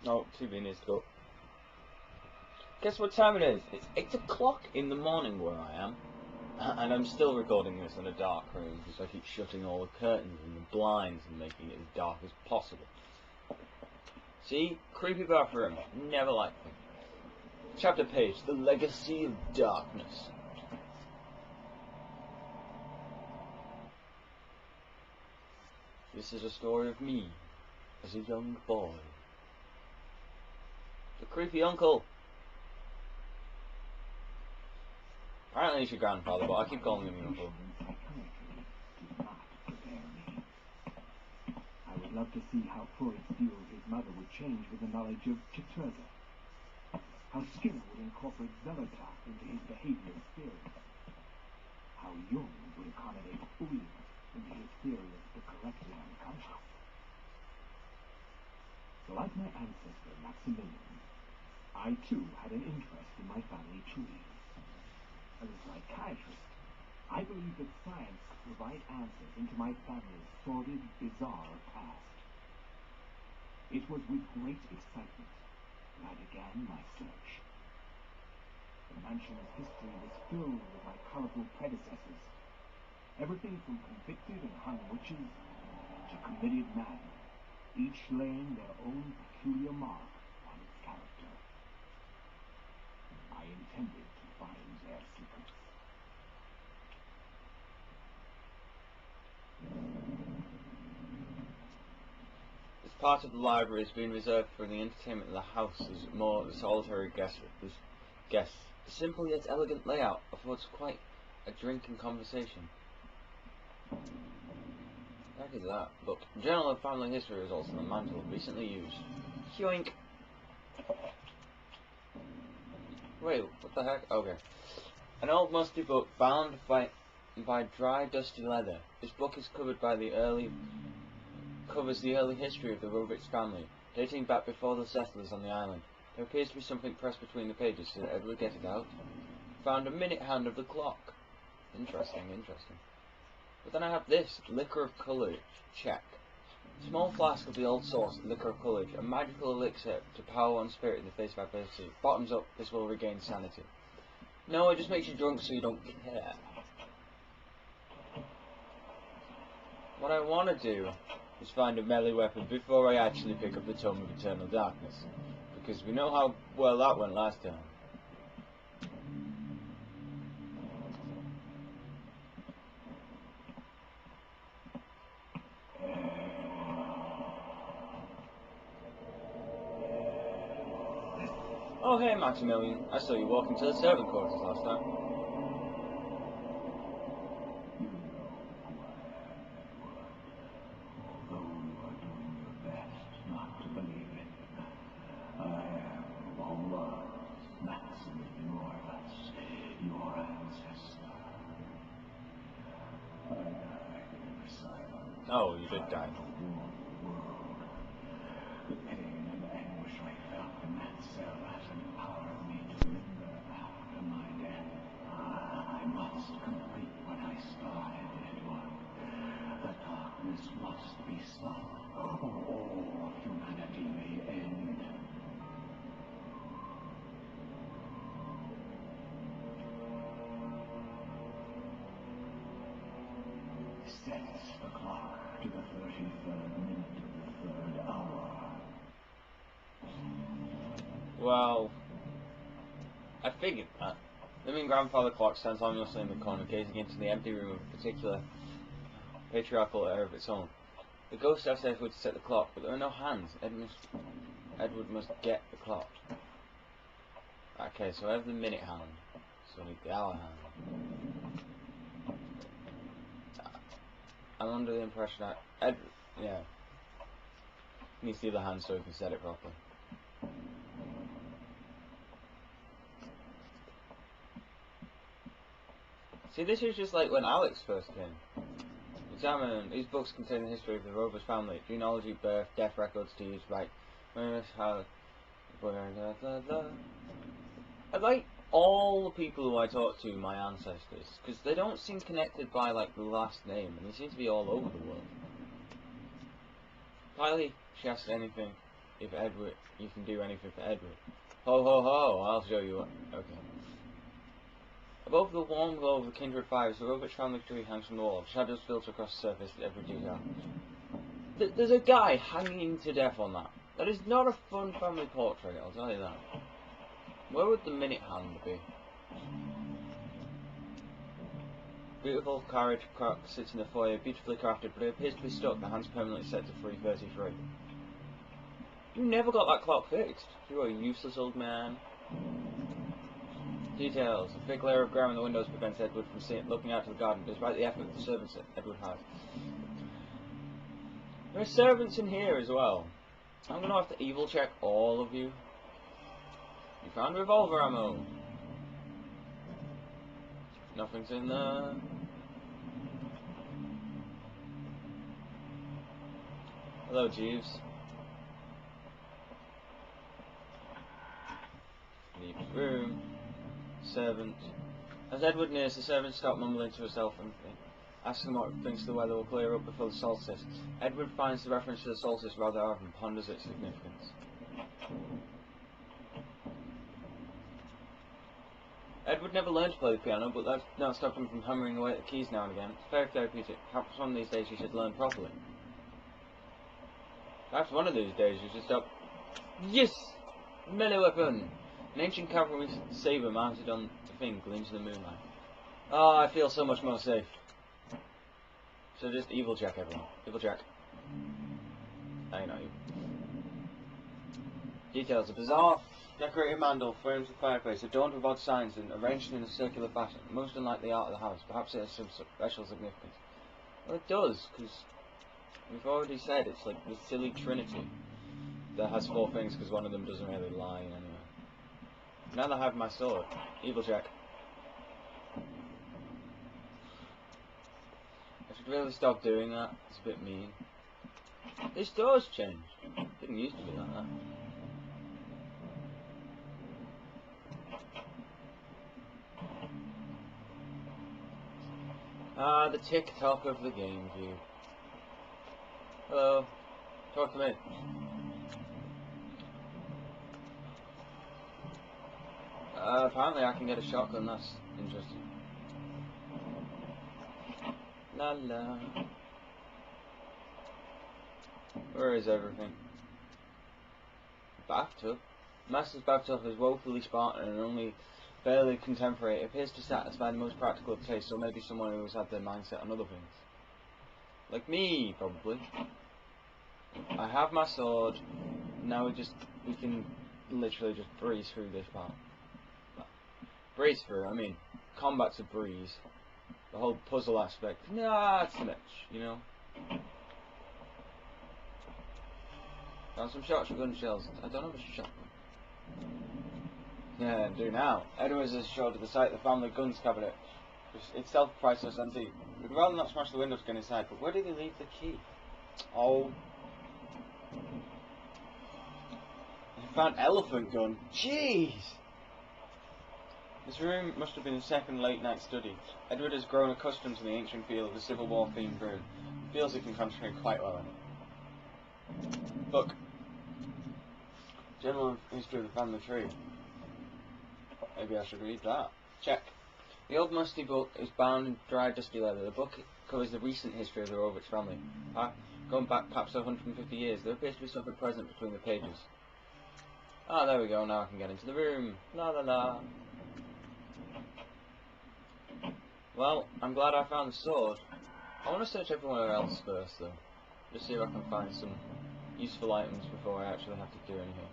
Oh, TV needs to go. Guess what time it is? It's 8 o'clock in the morning where I am. And I'm still recording this in a dark room because I keep shutting all the curtains and the blinds and making it as dark as possible. See? Creepy bathroom. Never liked them. Chapter page. The Legacy of Darkness. This is a story of me as a young boy. The creepy uncle. Apparently he's your grandfather, but I keep calling him your uncle. I would love to see how Freud's view of his mother would change with the knowledge of Chitreza. How Skinner would incorporate Zelotach into his behavioral theory. How Jung would accommodate Ulm into his theory of the correctly unconscious. Like my ancestor Maximilian, I too had an interest in my family tree. As a psychiatrist, I believe that science could provide answers into my family's sordid, bizarre past. It was with great excitement that I began my search. The mansion's history was filled with my colorful predecessors, everything from convicted and hung witches to committed men, each laying their own peculiar mark on its character. I intended to find their secrets. This part of the library has been reserved for the entertainment of the house as more solitary guests. The simple yet elegant layout affords quite a drinking conversation. What is that? Look, Journal of Family History results on the mantle, recently used. Yoink! Wait, what the heck? Okay. An old musty book bound by dry, dusty leather. This book is covers the early history of the Rovitz family, dating back before the settlers on the island. There appears to be something pressed between the pages. Did Edward get it out? Found a minute hand of the clock. Interesting. But then I have this, Liquor of Courage. Check. Small flask of the old source, Liquor of Courage, a magical elixir to power one's spirit in the face of adversity. Bottoms up, this will regain sanity. No, it just makes you drunk so you don't care. What I want to do is find a melee weapon before I actually pick up the Tome of Eternal Darkness. Because we know how well that went last time. Oh hey Maximilian, I saw you walking to the servant quarters last time. You know who I am, Edward. Although you are doing your best not to believe it, I am Olaz Maximilian Orlas, your ancestor. I died in an asylum. Oh, you did die. The pain and anguish I felt in that cell has empowered me to linger after my death. I must complete what I started, Edward. The darkness must be stopped, or all of humanity may end. Sets the clock to the 33rd minute of the 3rd hour. Well, I figured that. The living grandfather clock stands ominously in the corner, gazing into the empty room of a particular patriarchal air of its own. The ghost asked Edward to set the clock, but there are no hands. Edward must get the clock. Okay, so I have the minute hand, so I need the hour hand. I'm under the impression that yeah, needs the other hand so he can set it properly. See, this is just like when Alex first came. Examine. These books contain the history of the Rovers family, genealogy, birth, death records, deeds, right. How. I'd like all the people who I talk to, my ancestors, because they don't seem connected by like the last name, and they seem to be all over the world. Finally, she asked anything. if Edward, you can do anything for Edward. Ho ho ho, I'll show you what. Okay. Above the warm glow of the kindred fires, the Rovich family tree hangs from the wall. Shadows filter across the surface at every detail. There's a guy hanging to death on that. That is not a fun family portrait, I'll tell you that. Where would the minute hand be? Beautiful carriage clock sits in the foyer, beautifully crafted, but it appears to be stuck. The hand's permanently set to 3:33. You never got that clock fixed. You are a useless old man. Details. A thick layer of ground in the windows prevents Edward from looking out to the garden, despite the effort the servants Edward has. There are servants in here as well. I'm going to have to evil check all of you. You found revolver ammo. Nothing's in there. Hello, Jeeves. Leave the room. Servant. As Edward nears, the servant stops mumbling to herself and asks him what he thinks the weather will clear up before the solstice. Edward finds the reference to the solstice rather odd and ponders its significance. Edward never learned to play the piano, but that's not stopped him from hammering away at the keys now and again. It's very therapeutic. Perhaps one of these days you should learn properly. Perhaps one of these days you should stop. Yes! Melee weapon! An ancient cavalry saber mounted on the thing gleams in the moonlight. Oh, I feel so much more safe. So just evil check, everyone. Evil check. No, you're not evil. Details. A bizarre decorated mandel frames the fireplace, adorned with odd signs and arranged in a circular fashion, most unlike the art of the house. Perhaps it has some special significance. Well, it does, because we've already said it's like the silly trinity that has 4 things, because one of them doesn't really lie anyway. Now that I have my sword, evil check. I should really stop doing that. It's a bit mean. This door's changed. It didn't used to be like that. Ah, the tick-tock of the game view. Hello. Talk to me. Apparently I can get a shotgun, that's interesting. La la. Where is everything? Bathtub? Master's bathtub is woefully Spartan and only fairly contemporary. It appears to satisfy the most practical of tastes, or maybe someone who has had their mindset on other things. Like me, probably. I have my sword. Now we can literally just breeze through this part. Breeze through, I mean, combat's a breeze. The whole puzzle aspect, nah, it's too much, you know. Found some shotgun shells. I don't have a shotgun. Yeah, I do now. Edwards is assured at the sight of the family guns cabinet. Itself priceless antique. We'd rather not smash the window to get inside, but where did he leave the key? Oh. He found elephant gun. Jeez! This room must have been a second late-night study. Edward has grown accustomed to the ancient feel of the Civil War-themed room. He feels he can concentrate quite well in it. Book. General History of the Family Tree. Maybe I should read that. Check. The old musty book is bound in dry, dusty leather. The book covers the recent history of the Rovich family. Going back perhaps 150 years, there appears to be something present between the pages. Ah, there we go. Now I can get into the room. La la la. Well, I'm glad I found the sword. I want to search everywhere else first, though. Just see if I can find some useful items before I actually have to do anything.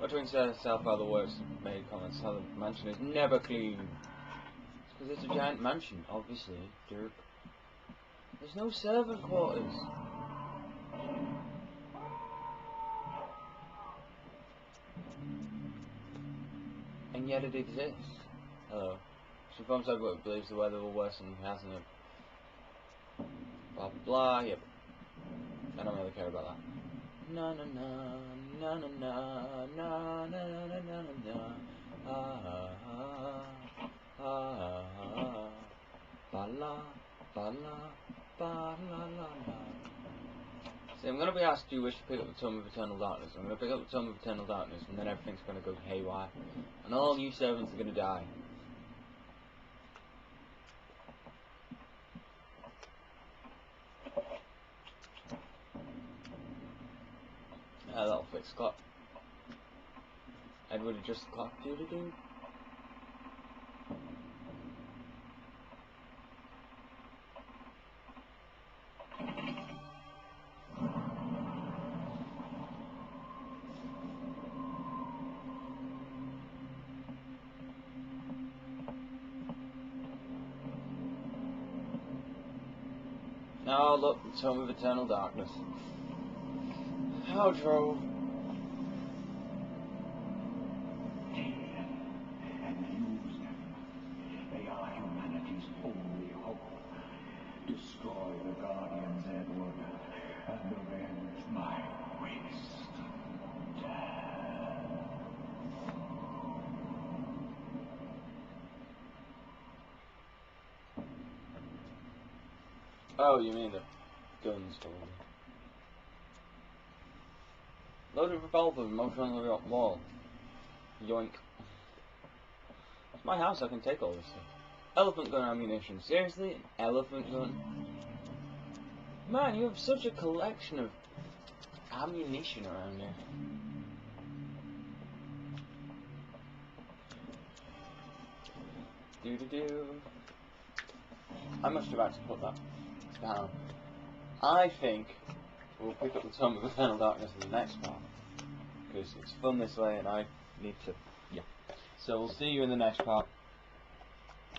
Muttering to herself how the words made comments, how the mansion is never clean. It's because it's a giant mansion, obviously, derp. There's no servant quarters. And yet it exists. Hello. She informs Edward believes the weather will worsen, hasn't it? Blah blah blah, yep. I don't really care about that. Na na na na na na na na na na na na ah ah ah ba la ba la ba la la la. See, I'm going to be asked, do you wish to pick up the Tome of Eternal Darkness? I'm going to pick up the Tome of Eternal Darkness, and then everything's going to go haywire. And all new servants are going to die. That'll fix the clock. Edward adjust the clock. Do-do-do. Oh, look, the Tome of Eternal Darkness. How drove. And use them. They are humanity's only hope. Destroy the Guardians, Edward, and avenge my waste. Oh, you mean the guns folder. Loaded revolver, motion on the wall. Yoink. It's my house, I can take all this stuff. Elephant gun ammunition. Seriously? An elephant gun? Man, you have such a collection of ammunition around here. Do-do-do. I must have actually put that down. I think we'll pick up the Tome of Eternal Darkness in the next part, because it's fun this way and I need to, yeah. So we'll see you in the next part.